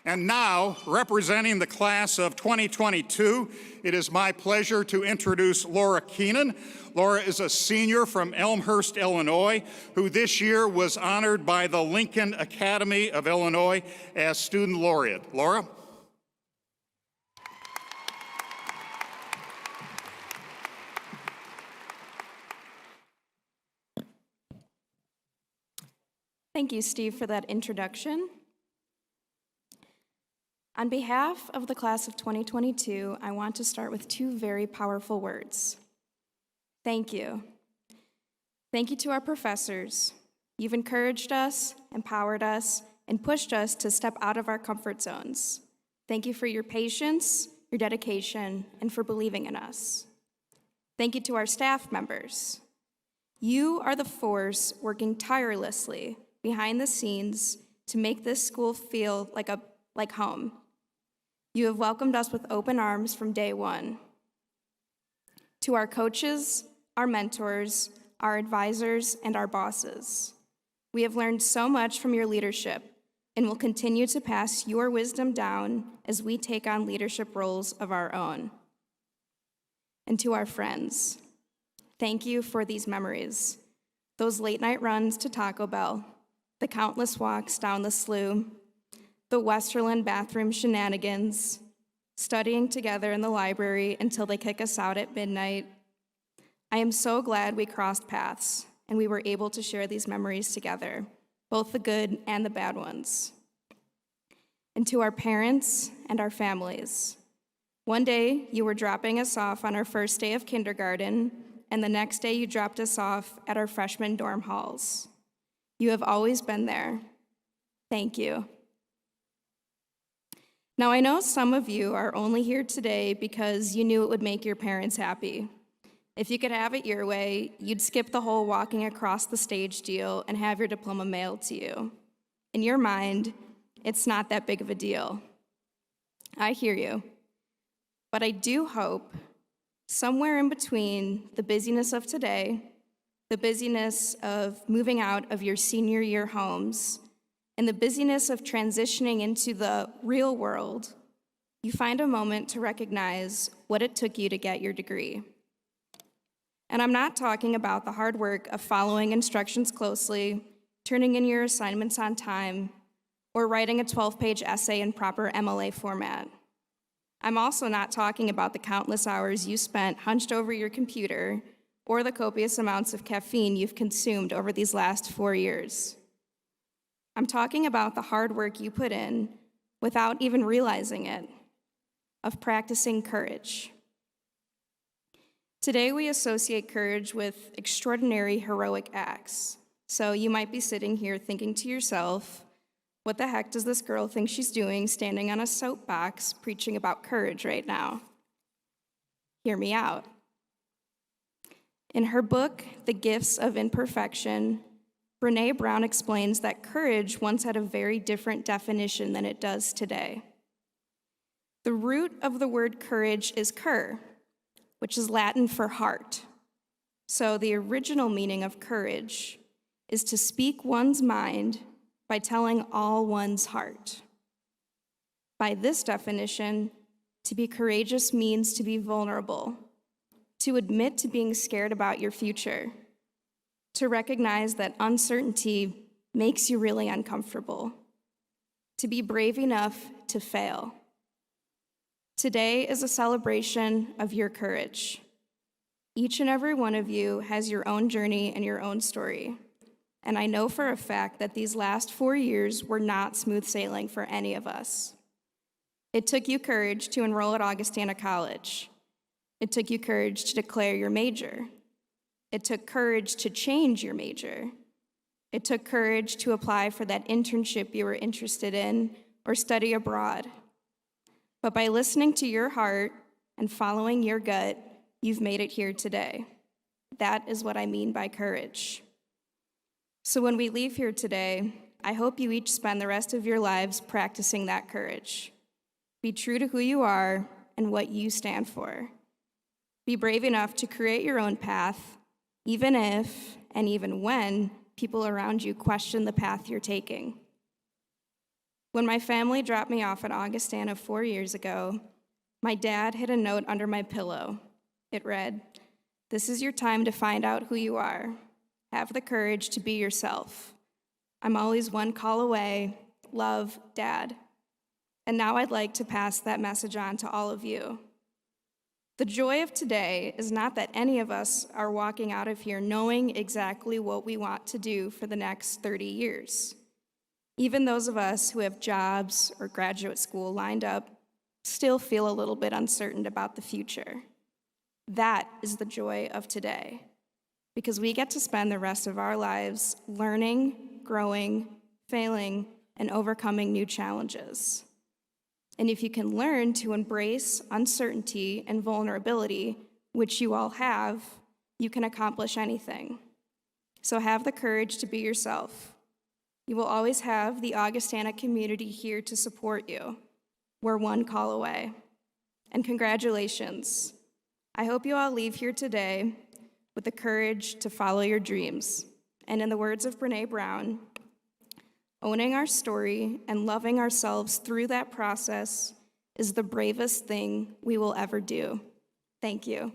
And now, representing the class of 2022, it is my pleasure to introduce Laura Keenan. Laura is a senior from Elmhurst, Illinois, who this year was honored by the Lincoln Academy of Illinois as Student Laureate. Laura? Thank you, Steve, for that introduction. On behalf of the class of 2022, I want to start with two very powerful words. Thank you. Thank you to our professors. You've encouraged us, empowered us, and pushed us to step out of our comfort zones. Thank you for your patience, your dedication, and for believing in us. Thank you to our staff members. You are the force working tirelessly behind the scenes to make this school feel like home. You have welcomed us with open arms from day one. To our coaches, our mentors, our advisors, and our bosses, we have learned so much from your leadership and will continue to pass your wisdom down as we take on leadership roles of our own. And to our friends, thank you for these memories, those late night runs to Taco Bell, the countless walks down the slough, the Westerland bathroom shenanigans, studying together in the library until they kick us out at midnight. I am so glad we crossed paths and we were able to share these memories together, both the good and the bad ones. And to our parents and our families, one day you were dropping us off on our first day of kindergarten, and the next day you dropped us off at our freshman dorm halls. You have always been there. Thank you. Now, I know some of you are only here today because you knew it would make your parents happy. If you could have it your way, you'd skip the whole walking across the stage deal and have your diploma mailed to you. In your mind, it's not that big of a deal. I hear you. But I do hope somewhere in between the busyness of today, the busyness of moving out of your senior year homes, and the busyness of transitioning into the real world, you find a moment to recognize what it took you to get your degree. And I'm not talking about the hard work of following instructions closely, turning in your assignments on time, or writing a 12-page essay in proper MLA format. I'm also not talking about the countless hours you spent hunched over your computer or the copious amounts of caffeine you've consumed over these last 4 years. I'm talking about the hard work you put in without even realizing it, of practicing courage. Today we associate courage with extraordinary heroic acts. So you might be sitting here thinking to yourself, what the heck does this girl think she's doing standing on a soapbox preaching about courage right now? Hear me out. In her book, The Gifts of Imperfection, Brené Brown explains that courage once had a very different definition than it does today. The root of the word courage is cur, which is Latin for heart. So the original meaning of courage is to speak one's mind by telling all one's heart. By this definition, to be courageous means to be vulnerable, to admit to being scared about your future, to recognize that uncertainty makes you really uncomfortable, to be brave enough to fail. Today is a celebration of your courage. Each and every one of you has your own journey and your own story. And I know for a fact that these last 4 years were not smooth sailing for any of us. It took you courage to enroll at Augustana College. It took you courage to declare your major. It took courage to change your major. It took courage to apply for that internship you were interested in or study abroad. But by listening to your heart and following your gut, you've made it here today. That is what I mean by courage. So when we leave here today, I hope you each spend the rest of your lives practicing that courage. Be true to who you are and what you stand for. Be brave enough to create your own path, even if and even when people around you question the path you're taking. When my family dropped me off at Augustana 4 years ago, my dad hid a note under my pillow. It read, "This is your time to find out who you are. Have the courage to be yourself. I'm always one call away. Love, Dad." And now I'd like to pass that message on to all of you. The joy of today is not that any of us are walking out of here knowing exactly what we want to do for the next 30 years. Even those of us who have jobs or graduate school lined up still feel a little bit uncertain about the future. That is the joy of today, because we get to spend the rest of our lives learning, growing, failing, and overcoming new challenges. And if you can learn to embrace uncertainty and vulnerability, which you all have, you can accomplish anything. So have the courage to be yourself. You will always have the Augustana community here to support you. We're one call away. And congratulations. I hope you all leave here today with the courage to follow your dreams. And in the words of Brene Brown, owning our story and loving ourselves through that process is the bravest thing we will ever do. Thank you.